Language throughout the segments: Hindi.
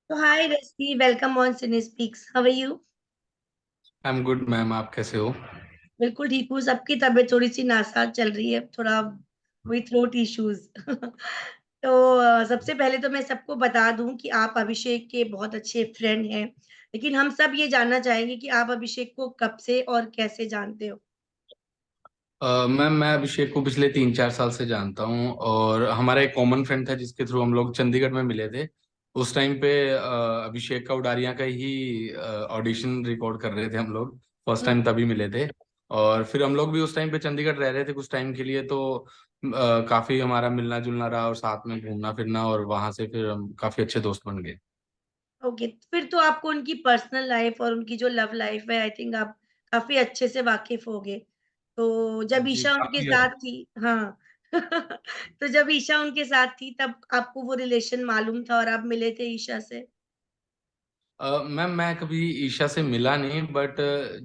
तो hi Rasti, welcome on cine speaks. How are you? I am good ma'am. आप कैसे हो? बिल्कुल ठीक हूँ। सबकी तबीयत थोड़ी सी नासाज चल रही है, थोड़ा वही थ्रोट इश्यूज। तो सबसे पहले तो मैं सबको बता दूं कि आप अभिषेक के बहुत अच्छे फ्रेंड हैं, लेकिन हम सब ये जानना चाहेंगे कि आप अभिषेक को कब से और कैसे जानते हो। मैम, मैं अभिषेक को पिछले 3-4 साल से जानता हूँ और हमारा एक कॉमन फ्रेंड था जिसके थ्रू हम लोग चंडीगढ़ में मिले थे। उस टाइम पे अभिषेक का उडारियां का ही ऑडिशन रिकॉर्ड कर रहे थे हम लोग। फर्स्ट टाइम हम्म। तभी मिले थे। और फिर हम लोग भी उस टाइम पे चंडीगढ़ रह रहे थे कुछ टाइम के लिए, तो काफी हमारा मिलना जुलना रहा और साथ में घूमना फिरना, और वहां से फिर हम काफी अच्छे दोस्त बन गए। ओके, फिर तो आपको उनकी पर्सनल लाइफ और उनकी जो लव लाइफ है, आई थिंक आप काफी अच्छे से वाकिफ होगे। तो जब जी ईशा उनके काफी। साथ थी, हाँ। तो जब ईशा उनके साथ थी तब आपको वो रिलेशन मालूम था और आप मिले थे ईशा से? मैम, मैं कभी ईशा से मिला नहीं, बट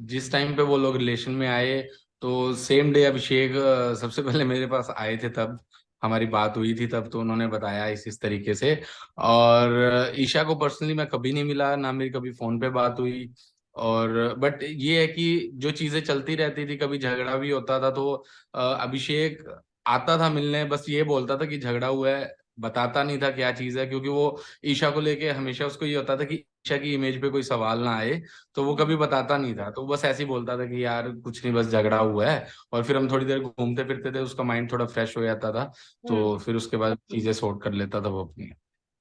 जिस टाइम पे वो लोग रिलेशन में आए तो सेम डे अभिषेक सबसे पहले मेरे पास आए थे। तब हमारी बात हुई थी, तब तो उन्होंने बताया इस तरीके से। और ईशा को पर्सनली मैं कभी नहीं मिला, ना मेरी कभी फोन पे बात हुई। और बट ये है कि जो चीजें चलती रहती थी, कभी झगड़ा भी होता था तो अभिषेक आता था मिलने, बस ये बोलता था कि झगड़ा हुआ है, बताता नहीं था क्या चीज है, क्योंकि वो ईशा को लेके हमेशा उसको ये होता था कि ईशा की इमेज पे कोई सवाल ना आए। तो वो कभी हम्म। बताता नहीं था, तो वो बस ऐसे ही बोलता था कि यार कुछ नहीं, बस झगड़ा हुआ है। और फिर हम थोड़ी देर घूमते फिरते थे, उसका माइंड थोड़ा फ्रेश हो जाता था। हम्म। तो फिर उसके बाद चीजें सॉर्ट कर लेता था वो अपनी।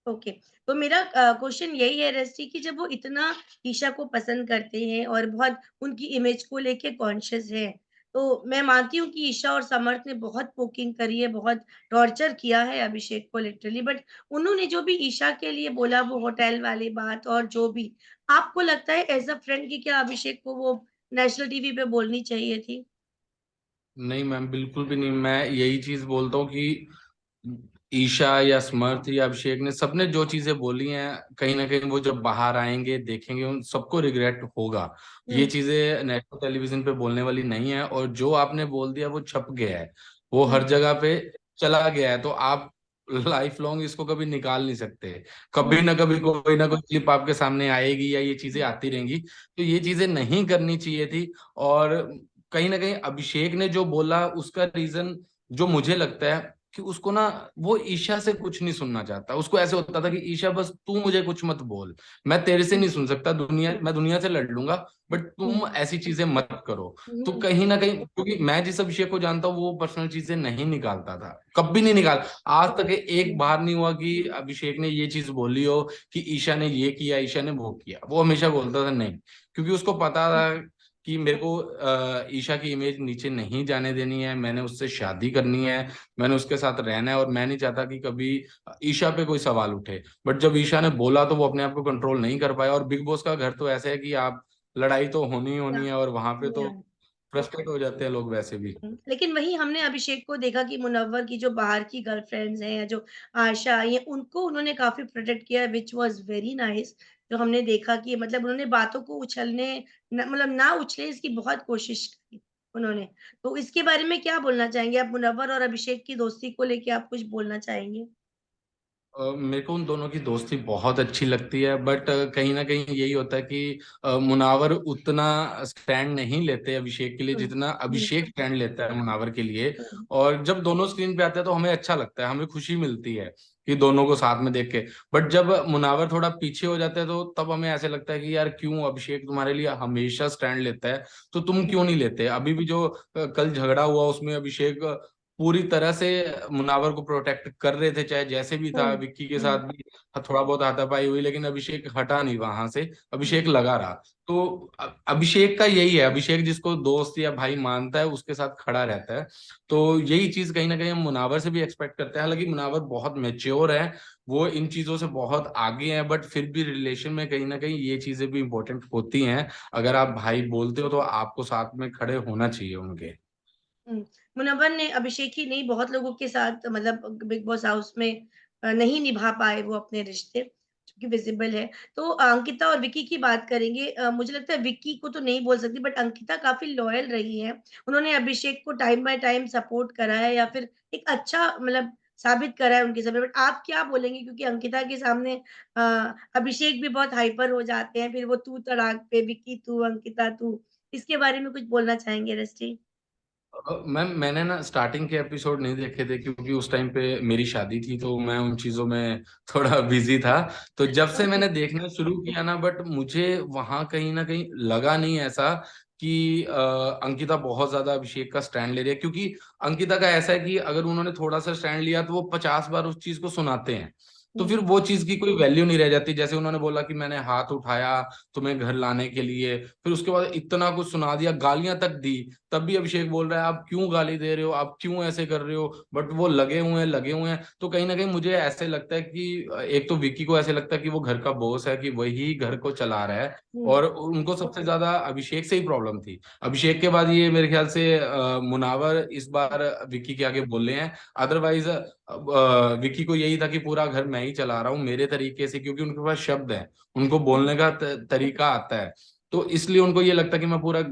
ओके। तो मेरा क्वेश्चन यही है रस्टी कि जब वो इतना ईशा को पसंद करते हैं और बहुत उनकी इमेज को लेके कॉन्शियस है, तो मैं मानती हूँ कि ईशा और समर्थ ने बहुत पोकिंग करी है, बहुत टॉर्चर किया है अभिषेक को लिटरली, बट उन्होंने जो भी ईशा के लिए बोला, वो होटल वाली बात और जो भी, आपको लगता है एज अ फ्रेंड कि क्या अभिषेक को वो नेशनल टीवी पे बोलनी चाहिए थी? नहीं मैम, बिल्कुल भी नहीं। मैं यही चीज बोलता हूँ कि ईशा या समर्थ या अभिषेक ने सबने जो चीजें बोली हैं, कहीं ना कहीं वो जब बाहर आएंगे देखेंगे उन सबको रिग्रेट होगा। ये हम्म। चीजें नेशनल टेलीविजन पे बोलने वाली नहीं है, और जो आपने बोल दिया वो छप गया है, वो हर हम्म। जगह पे चला गया है। तो आप लाइफ लॉन्ग इसको कभी निकाल नहीं सकते। कभी हम्म। ना कभी कोई ना कोई क्लिप आपके सामने आएगी या ये चीजें आती रहेंगी। तो ये चीजें नहीं करनी चाहिए थी। और कहीं ना कहीं अभिषेक ने जो बोला उसका रीजन जो मुझे लगता है कि उसको ना, वो ईशा से कुछ नहीं सुनना चाहता। उसको ऐसे होता था कि ईशा बस तू मुझे कुछ मत बोल, मैं तेरे से हम्म। नहीं सुन सकता, मैं दुनिया से लड़ लूंगा, बट हम्म। तुम ऐसी चीजें मत करो। तो हम्म। कहीं ना कहीं, क्योंकि मैं जिस अभिषेक को जानता हूँ वो पर्सनल चीजें नहीं निकालता था, कभी नहीं निकाल। आज तक एक बार नहीं हुआ कि अभिषेक ने ये चीज बोली हो कि ईशा ने ये किया, ईशा ने वो किया। वो हमेशा बोलता था नहीं, क्योंकि उसको पता था कि मेरे को ईशा की इमेज नीचे नहीं जाने देनी है, मैंने उससे शादी करनी है, मैंने उसके साथ रहना है, और मैं नहीं चाहता कि कभी ईशा पे कोई सवाल उठे। बट जब ईशा ने बोला तो वो अपने आप को कंट्रोल नहीं कर पाया। और बिग बॉस का घर तो ऐसा है कि आप लड़ाई तो होनी ही होनी है, और वहां पे तो फ्रस्ट्रेट हो जाते हैं लोग वैसे भी। लेकिन वही हमने अभिषेक को देखा कि मुनव्वर की जो बाहर की गर्लफ्रेंड्स हैं या जो आशा आई है, उनको उन्होंने काफी प्रोटेक्ट किया, विच वाज वेरी नाइस। जो हमने देखा कि मतलब उन्होंने बातों को उछलने मतलब ना उछले, इसकी बहुत कोशिश की उन्होंने। तो इसके बारे में क्या बोलना चाहेंगे आप? मुनव्वर और अभिषेक की दोस्ती को लेके आप कुछ बोलना चाहेंगे? मेरे को उन दोनों की दोस्ती बहुत अच्छी लगती है, बट कहीं ना कहीं यही होता है कि मुनावर उतना स्टैंड नहीं लेते अभिषेक के लिए हम्म। जितना हम्म। अभिषेक स्टैंड लेता है मुनावर के लिए। हम्म। और जब दोनों स्क्रीन पे आते हैं तो हमें अच्छा लगता है, हमें खुशी मिलती है कि दोनों को साथ में देख के। बट जब मुनावर थोड़ा पीछे हो जाता है तो तब हमें ऐसे लगता है कि यार क्यों अभिषेक तुम्हारे लिए हमेशा स्टैंड लेता है, तो तुम क्यों नहीं लेते? अभी भी जो कल झगड़ा हुआ उसमें अभिषेक पूरी तरह से मुनावर को प्रोटेक्ट कर रहे थे, चाहे जैसे भी था। हम्म। विक्की के हम्म। साथ भी थोड़ा बहुत हाथापाई हुई, लेकिन अभिषेक हटा नहीं वहां से, हम्म। अभिषेक लगा रहा। तो अभिषेक का यही है, अभिषेक जिसको दोस्त या भाई मानता है उसके साथ खड़ा रहता है। तो यही चीज कहीं ना कहीं हम मुनावर से भी एक्सपेक्ट करते हैं। हालांकि मुनावर बहुत मेच्योर है, वो इन चीजों से बहुत आगे है, बट फिर भी रिलेशन में कहीं ना कहीं ये चीजें भी इंपॉर्टेंट होती हैं। अगर आप भाई बोलते हो तो आपको साथ में खड़े होना चाहिए उनके। हम्म। मुनव्वर ने, अभिषेक ही नहीं, बहुत लोगों के साथ मतलब बिग बॉस हाउस में नहीं निभा पाए वो अपने रिश्ते, जो कि विजिबल है। तो अंकिता और विकी की बात करेंगे। मुझे लगता है विक्की को तो नहीं बोल सकती, बट अंकिता काफी लॉयल रही है। उन्होंने अभिषेक को टाइम बाय टाइम सपोर्ट करा है, या फिर एक अच्छा मतलब साबित करा है उनके सामने। बट आप क्या बोलेंगे? क्योंकि अंकिता के सामने अ, अभिषेक भी बहुत हाइपर हो जाते हैं, फिर वो तू तड़ाक पे विक्की तू, अंकिता तू। इसके बारे में कुछ बोलना चाहेंगे रस्टी? मैम मैंने ना स्टार्टिंग के एपिसोड नहीं देखे थे क्योंकि उस टाइम पे मेरी शादी थी, तो मैं उन चीजों में थोड़ा बिजी था। तो जब से ओके। मैंने देखना शुरू किया ना, बट मुझे वहां कहीं ना कहीं लगा नहीं ऐसा कि अंकिता बहुत ज्यादा अभिषेक का स्टैंड ले रही है, क्योंकि अंकिता का ऐसा है कि अगर उन्होंने थोड़ा सा स्टैंड लिया तो वो 50 बार उस चीज को सुनाते हैं। तो फिर हुँ, वो चीज की कोई वैल्यू नहीं रह जाती। जैसे उन्होंने बोला कि मैंने हाथ उठाया तुम्हें घर लाने के लिए, फिर उसके बाद इतना कुछ सुना दिया, गालियां तक दी। तब भी अभिषेक बोल रहा है आप क्यों गाली दे रहे हो, आप क्यों ऐसे कर रहे हो, बट वो लगे हुए हैं। तो कहीं ना कहीं मुझे ऐसे लगता है कि एक तो विक्की को ऐसे लगता है कि वो घर का बॉस है, कि वही घर को चला रहा है। हुँ, और उनको सबसे ज्यादा अभिषेक से ही प्रॉब्लम थी। अभिषेक के बाद ये मेरे ख्याल से मुनावर इस बार विक्की के आगे बोले हैं। अदरवाइज विक्की को यही था कि पूरा घर मैं ही चला रहा हूँ मेरे तरीके से, क्योंकि उनके पास शब्द है, उनको बोलने का तरीका आता है। तो इसलिए उनको ये लगता है कि मैं पूरा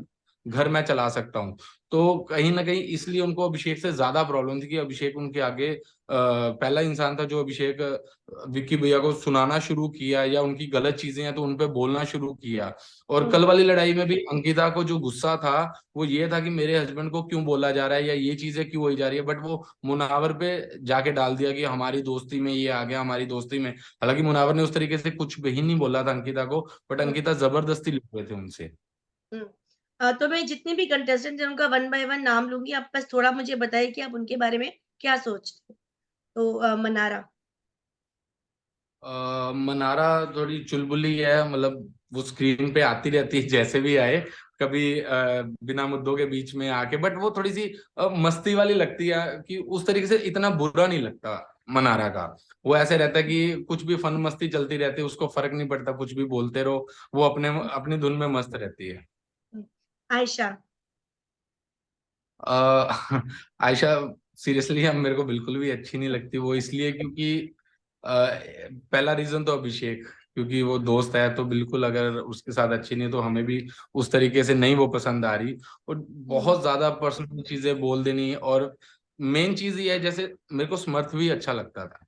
घर में चला सकता हूँ। तो कहीं ना कहीं इसलिए उनको अभिषेक से ज्यादा प्रॉब्लम थी कि अभिषेक उनके आगे पहला इंसान था जो अभिषेक विक्की भैया को सुनाना शुरू किया, या उनकी गलत चीजें हैं तो उनपे बोलना शुरू किया। और हुँ, कल वाली लड़ाई में भी अंकिता को जो गुस्सा था वो ये था कि मेरे हस्बैंड को क्यों बोला जा रहा है, या ये चीजें क्यों हो जा रही है, बट वो मुनावर पे जाके डाल दिया कि हमारी दोस्ती में ये आ गया, हमारी दोस्ती में। हालांकि मुनावर ने उस तरीके से कुछ भी नहीं बोला था अंकिता को, बट हुँ, अंकिता जबरदस्ती लिख रहे थे उनसे। हुँ। तो मैं जितने भी कंटेस्टेंट हैं उनका वन बाय वन नाम लूँगी, आप बस थोड़ा मुझे बताइए कि आप उनके बारे में क्या सोचते हो? तो मनारा। मनारा थोड़ी चुलबुली है, मतलब वो स्क्रीन पे आती रहती है जैसे भी आए, कभी बिना मुद्दों के बीच में आके, बट वो थोड़ी सी मस्ती वाली लगती है, कि उस तरीके से इतना बुरा नहीं लगता मनारा का। वो ऐसे रहता है कि कुछ भी फन मस्ती चलती रहती है, उसको फर्क नहीं पड़ता, कुछ भी बोलते रहो, वो अपने अपनी धुन में मस्त रहती है। हुँ, आयशा। अ, आयशा सीरियसली अब मेरे को बिल्कुल भी अच्छी नहीं लगती, वो इसलिए क्योंकि पहला रीजन तो अभिषेक, क्योंकि वो दोस्त है, तो बिल्कुल अगर उसके साथ अच्छी नहीं तो हमें भी उस तरीके से नहीं वो पसंद आ रही। और हुँ, बहुत ज्यादा पर्सनल चीजें बोल देनी। और मेन चीज ये है, जैसे मेरे को समर्थ भी अच्छा लगता था,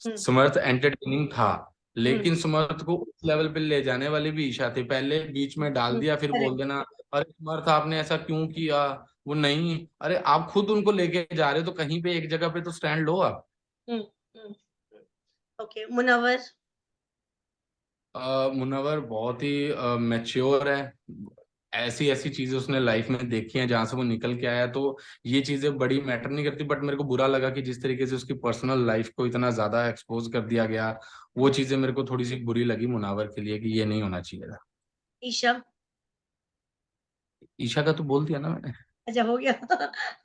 हुँ, समर्थ एंटरटेनिंग था, हुँ, लेकिन समर्थ को उस लेवल पे ले जाने वाली भी ईशा थी। पहले बीच में डाल हुँ, दिया, फिर बोल करेक्ट। देना अरे समर्थ आपने ऐसा क्यों किया। वो नहीं, अरे आप खुद उनको लेके जा रहे हो तो कहीं पे एक जगह पे तो स्टैंड लो आप। हुँ, हुँ, हुँ, ओके, मुनव्वर। मुनव्वर बहुत ही मैच्योर है। ऐसी ऐसी चीजें उसने लाइफ में देखी हैं जहां से वो निकल के आया, तो ये चीजें बड़ी मैटर नहीं करती। बट मेरे को बुरा लगा कि जिस तरीके से उसकी पर्सनल लाइफ को इतना ज्यादा एक्सपोज कर दिया गया, वो चीजें मेरे को थोड़ी सी बुरी लगी मुनावर के लिए, कि ये नहीं होना चाहिए था। ईशा। ईशा का तो बोल दिया ना मैंने। अच्छा हो गया।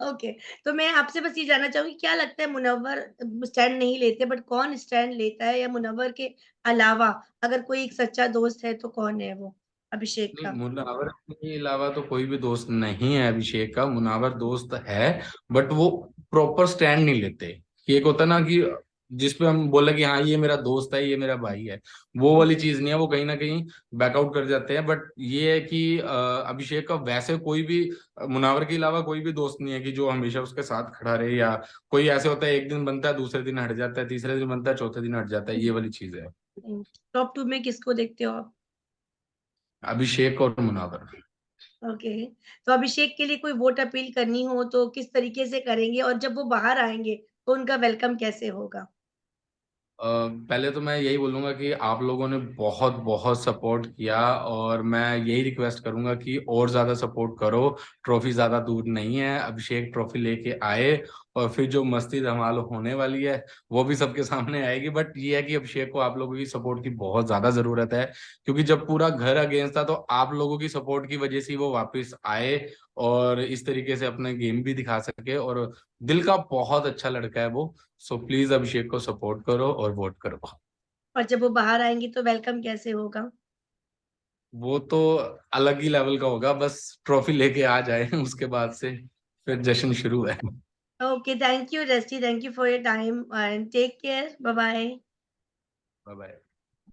ओके, तो मैं आपसे बस ये जानना चाहूँगी क्या लगता है मुनव्वर स्टैंड नहीं लेते बट कौन स्टैंड लेता है या मुनव्वर के अलावा अगर कोई एक सच्चा दोस्त है तो कौन है वो? अभिषेक नहीं, का? मुनावर के अलावा तो कोई भी दोस्त नहीं है अभिषेक का। मुनावर दोस्त है, बट वो प्रॉपर स्टैंड नहीं लेते। कि एक होता ना कि जिसपे हम बोले कि हाँ ये मेरा दोस्त है, ये मेरा भाई है, वो हुँ, वाली चीज नहीं है। वो कहीं ना कहीं बैकआउट कर जाते हैं। बट ये है कि अभिषेक का वैसे कोई भी मुनावर के अलावा कोई भी दोस्त नहीं है कि जो हमेशा उसके साथ खड़ा रहे। या कोई ऐसे होता है एक दिन बनता है, दूसरे दिन हट जाता है, तीसरे दिन बनता है, चौथे दिन हट जाता है, ये वाली चीज है। हुँ। टॉप 2 में किसको देखते हो आप? अभिषेक और मुनावर। ओके, तो अभिषेक के लिए कोई वोट अपील करनी हो तो किस तरीके से करेंगे और जब वो बाहर आएँगे तो उनका वेलकम कैसे होगा? पहले तो मैं यही बोलूंगा कि आप लोगों ने बहुत बहुत सपोर्ट किया, और मैं यही रिक्वेस्ट करूंगा कि और ज्यादा सपोर्ट करो। ट्रॉफी ज्यादा दूर नहीं है, अभिषेक ट्रॉफी लेके आए, और फिर जो मस्ती धमाल होने वाली है वो भी सबके सामने आएगी। बट ये है कि अभिषेक को आप लोगों की सपोर्ट की बहुत ज्यादा जरूरत है, क्योंकि जब पूरा घर अगेंस्ट था तो आप लोगों की सपोर्ट की वजह से ही वो वापस आए, और इस तरीके से अपने गेम भी दिखा सके। और दिल का बहुत अच्छा लड़का है वो। सो प्लीज अभिषेक को सपोर्ट करो और वोट करो। और जब वो बाहर आएँगे तो वेलकम कैसे होगा? वो तो अलग ही लेवल का होगा, बस ट्रॉफी लेके आ जाए उसके बाद से फिर जश्न शुरू है। Okay, thank you Rusty, thank you for your time and take care, bye bye. Bye bye.